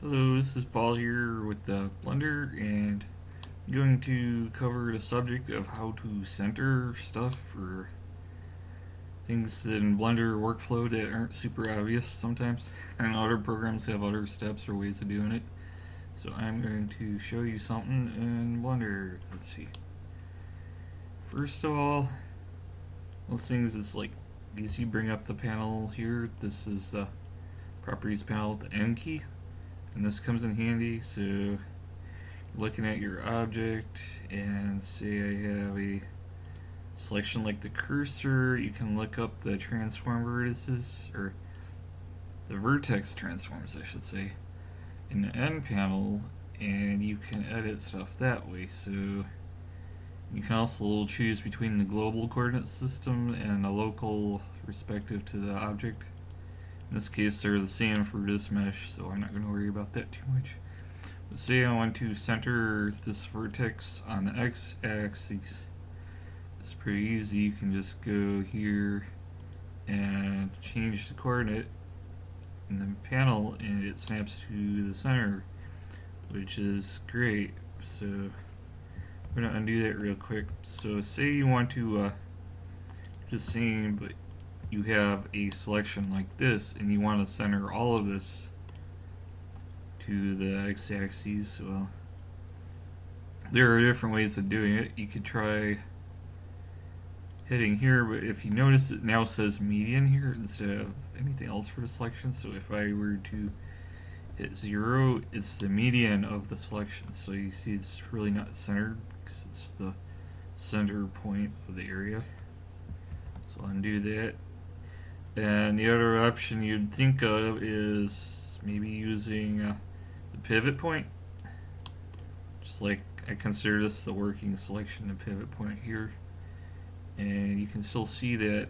Hello, this is Paul here with the Blender, and I'm going to cover the subject of how to center stuff for things in Blender workflow that aren't super obvious sometimes, and other programs have other steps or ways of doing it. So I'm going to show you something in Blender. Let's see. First of all, most things is like easy. Bring up the panel here. This is the properties panel with the N key, and this comes in handy. So looking at your object and say I have a selection like the cursor, you can look up the transform vertices, or the vertex transforms I should say, in the N panel, and you can edit stuff that way. So you can also choose between the global coordinate system and a local respective to the object. In this case they're the same for this mesh, so I'm not going to worry about that too much. Let's say I want to center this vertex on the x-axis. It's pretty easy. You can just go here and change the coordinate in the panel, and it snaps to the center, which is great. So I'm going to undo that real quick. So say you want to just saying, but you have a selection like this, and you want to center all of this to the x-axis. Well, there are different ways of doing it. You could try hitting here, but if you notice it now says median here instead of anything else for the selection. So if I were to hit 0, it's the median of the selection. So you see it's really not centered because it's the center point of the area. So I'll undo that. And the other option you'd think of is maybe using the pivot point. Just like I consider this the working selection, the pivot point here. And you can still see that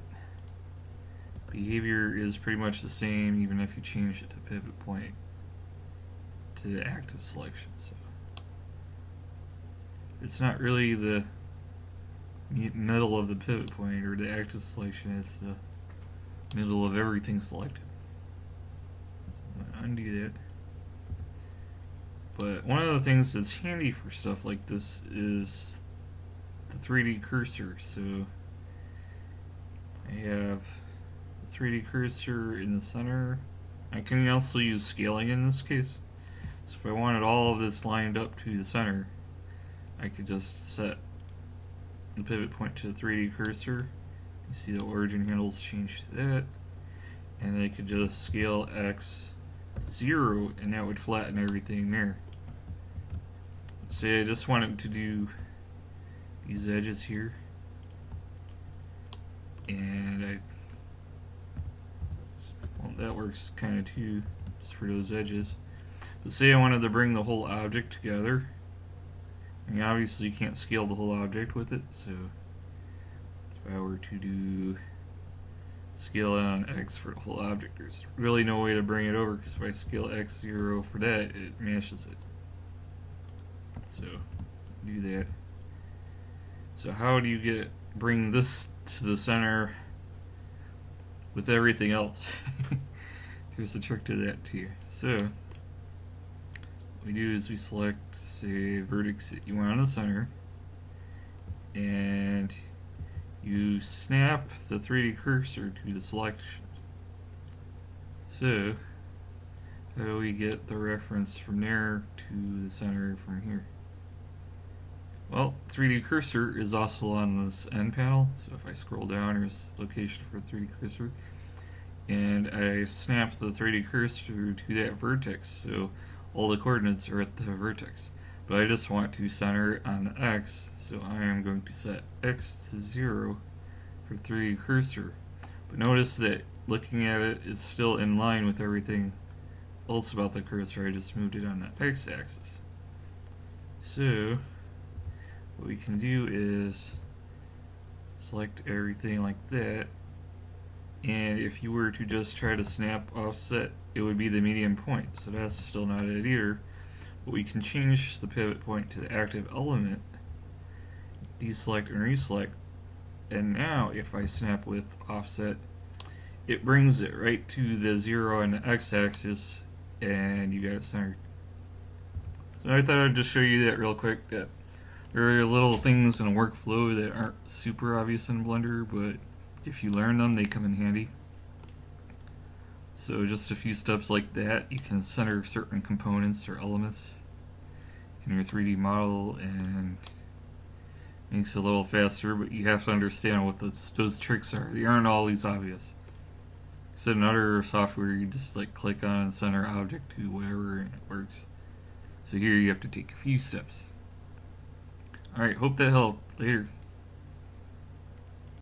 behavior is pretty much the same even if you change it to pivot point to the active selection. So it's not really the middle of the pivot point or the active selection, it's the middle of everything selected. I'm gonna undo that. But one of the things that's handy for stuff like this is the 3D cursor. So I have the 3D cursor in the center. I can also use scaling in this case. So if I wanted all of this lined up to the center, I could just set the pivot point to the 3D cursor. You see the origin handles change to that, and I could just scale x 0, and that would flatten everything there. Say I just wanted to do these edges here, and well, that works kind of too, just for those edges. But say I wanted to bring the whole object together. I mean, obviously you can't scale the whole object with it, so if I were to do scale it on x for the whole object, there's really no way to bring it over, because if I scale x 0 for that, it mashes it. So do that. So how do you bring this to the center with everything else? There's a trick to that too. So what we do is we select, say, vertex that you want on the center, and you snap the 3D cursor to the selection. So how do we get the reference from there to the center from here? Well, 3D cursor is also on this N panel, so if I scroll down, there's location for 3D cursor, and I snap the 3D cursor to that vertex, so all the coordinates are at the vertex. But I just want to center it on the x, so I am going to set x to 0 for 3D cursor. But notice that looking at it, it's still in line with everything else about the cursor. I just moved it on the x-axis. So what we can do is select everything like that, and if you were to just try to snap offset, it would be the median point, so that's still not it either. But we can change the pivot point to the active element, deselect and reselect, and now if I snap with offset, it brings it right to the 0 on the x-axis and you got it centered. So I thought I'd just show you that real quick. That there are little things in a workflow that aren't super obvious in Blender, but if you learn them, they come in handy. So just a few steps like that, you can center certain components or elements in your 3D model, and makes it a little faster, but you have to understand what those tricks are. They aren't always obvious. So in other software, you just like click on and center object to whatever and it works. So here you have to take a few steps. Alright, hope that helped. Later.